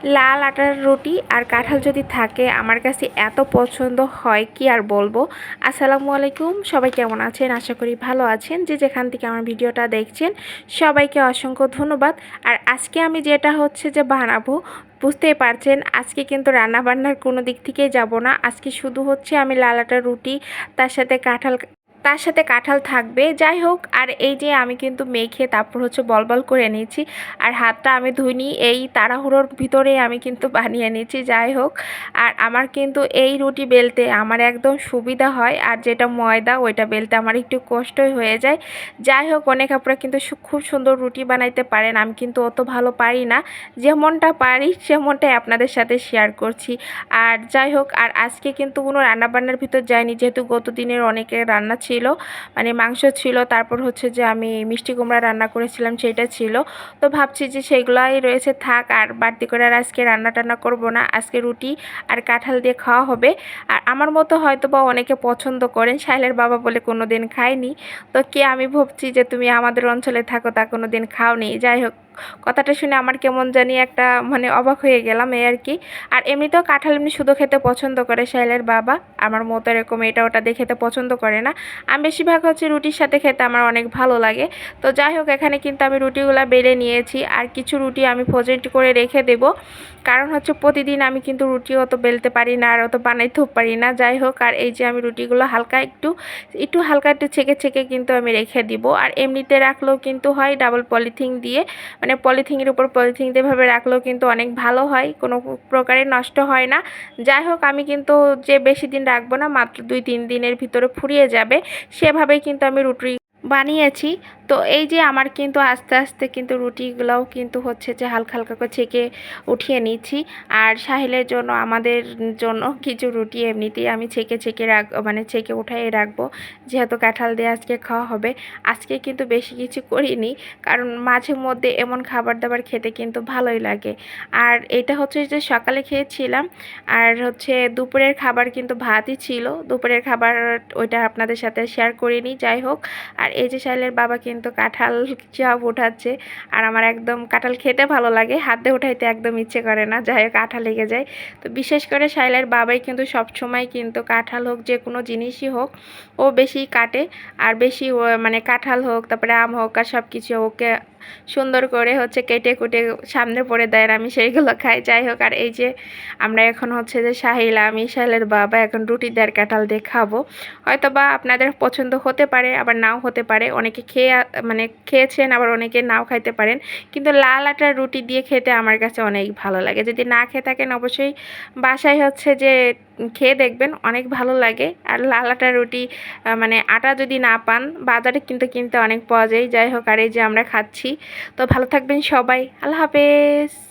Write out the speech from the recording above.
লাল আটার রুটি আর কাঁঠাল যদি থাকে আমার কাছে এত পছন্দ হয় কি আর বলবো। আসসালামু আলাইকুম, সবাই কেমন আছেন? আশা করি ভালো আছেন। যে যেখান থেকে আমার ভিডিওটা দেখছেন সবাইকে অসংখ্য ধন্যবাদ। আর আজকে আমি যেটা হচ্ছে যে বানাবো, বুঝতেই পারছেন আজকে কিন্তু রান্নাবান্নার কোনো দিক থেকেই যাব না। আজকে শুধু হচ্ছে আমি লাল আটার রুটি, তার সাথে কাঁঠাল থাকবে। যাই হোক, আর এই যে আমি কিন্তু মেখে তারপর হচ্ছে বল বল করে নিয়েছি। আর হাতটা আমি ধুইনি, এই তাড়াহুড়োর ভিতরে আমি কিন্তু বানিয়ে নিয়েছি। যাই হোক, আর আমার কিন্তু এই রুটি বেলতে আমার একদম সুবিধা হয়, আর যেটা ময়দা ওইটা বেলতে আমার একটু কষ্টই হয়ে যায়। যাই হোক, অনেক আপনারা কিন্তু খুব সুন্দর রুটি বানাইতে পারেন, আমি কিন্তু অত ভালো পারি না। যেমনটা পারি সেমনটাই আপনাদের সাথে শেয়ার করছি। আর যাই হোক, আর আজকে কিন্তু কোনো রান্নাবান্নার ভিতর যায়নি, যেহেতু গত দিনের অনেকের রান্না ছিল, মানে মাংস ছিল, তারপর হচ্ছে যে আমি মিষ্টি কুমড়া রান্না করেছিলাম সেটা ছিল। তো ভাবছি যে সেগুলাই রয়েছে, থাক, আর বাড়তি করে আর আজকে রান্না টান্না করব না। আজকে রুটি আর কাঁঠাল দিয়ে খাওয়া হবে। আর আমার মতো হয়তো বা অনেকে পছন্দ করেন, সাইলের বাবা বলে কোনো দিন খায়নি। তো কে আমি ভাবছি যে তুমি আমাদের অঞ্চলে থাকো, তা কোনো দিন খাওনি। যাই হোক, কথাটা শুনে আমার কেমন জানি একটা মানে অবাক হয়ে গেলাম, এই আর কি। আর এমনিতেও কাঁঠাল এমনি শুধু খেতে পছন্দ করে সাইলের বাবা, আমার মতো এরকম এটা ওটা দিয়ে খেতে পছন্দ করে না। আমি বেশিরভাগ হচ্ছে রুটির সাথে খেতে আমার অনেক ভালো লাগে। তো যাই হোক, এখানে কিন্তু আমি রুটিগুলো বেলে নিয়েছি, আর কিছু রুটি আমি ফ্রোজেন করে রেখে দেব। কারণ হচ্ছে প্রতিদিন আমি কিন্তু রুটি অত বেলতে পারি না আর অত বানাইতেও পারি না। যাই হোক, আর এই যে আমি রুটিগুলো হালকা একটু একটু হালকা একটু ছেঁকে ছেঁকে কিন্তু আমি রেখে দিব। আর এমনিতে রাখলেও কিন্তু হয় ডাবল পলিথিন দিয়ে, মানে পলিথিনের উপর পলিথিন দিয়ে ভাবে রাখলেও কিন্তু অনেক ভালো হয়, কোনো প্রকারে নষ্ট হয় না। যাই হোক, আমি কিন্তু যে বেশি দিন রাখবো না, মাত্র 2-3 দিনের ভিতরে ফুরিয়ে যাবে, সেভাবেই কিন্তু আমি রুটি বানিয়েছি। তো এই যে আমার কিন্তু আস্তে আস্তে কিন্তু রুটিগুলোও কিন্তু হচ্ছে যে হালকা হালকা করে ছেঁকে উঠিয়ে নিচ্ছি। আর সাহিলের জন্য, আমাদের জন্য কিছু রুটি এমনিতেই আমি ছেঁকে ছেঁকে মানে ছেঁকে উঠাই রাখবো, যেহেতু কাঁঠাল দিয়ে আজকে খাওয়া হবে। আজকে কিন্তু বেশি কিছু করিনি, কারণ মাঝে মধ্যে এমন খাবার দাবার খেতে কিন্তু ভালোই লাগে। আর এটা হচ্ছে যে সকালে খেয়েছিলাম, আর হচ্ছে দুপুরের খাবার কিন্তু ভাতই ছিল। দুপুরের খাবার ওইটা আপনাদের সাথে শেয়ার করিনি। যাই হোক, আর এই যে শাইলের বাবা কিন্তু কাঁঠাল চাপ উঠাচ্ছে, আর আমার একদম কাঁঠাল খেতে ভালো লাগে, হাতে উঠাইতে একদম ইচ্ছে করে না। যাই হোক, আঠা লেগে যায়। তো বিশেষ করে শাইলের বাবাই কিন্তু সবসময় কিন্তু কাঁঠাল হোক, যে কোনো জিনিসই হোক, ও বেশি কাটে। আর বেশি মানে কাঁঠাল হোক, তারপরে আম হোক, আর সব কিছু ওকে সুন্দর করে হচ্ছে কেটে কুটে সামনে পড়ে দেয়, আর আমি সেইগুলো খাই। যাই হোক, আর এই যে আমরা এখন হচ্ছে যে সাহিল, আমি সাহিলের বাবা এখন রুটি দেড় কাঁঠাল দিয়ে খাবো। হয়তো বা আপনাদের পছন্দ হতে পারে, আবার নাও হতে পারে। অনেকে মানে খেয়েছেন, আবার অনেকে নাও খাইতে পারেন। কিন্তু লাল আটার রুটি দিয়ে খেতে আমার কাছে অনেক ভালো লাগে। যদি না খেয়ে থাকেন অবশ্যই বাসায় হচ্ছে যে খেয়ে দেখবেন, অনেক ভালো লাগে। আর লাল আটার রুটি মানে আটা যদি না পান, বাজারে কিন্তু কিনতে অনেক পাওয়া যায়। যাই হোক, আর এই যে আমরা খাচ্ছি। তো ভালো থাকবেন সবাই, আল্লাহ হাফেজ।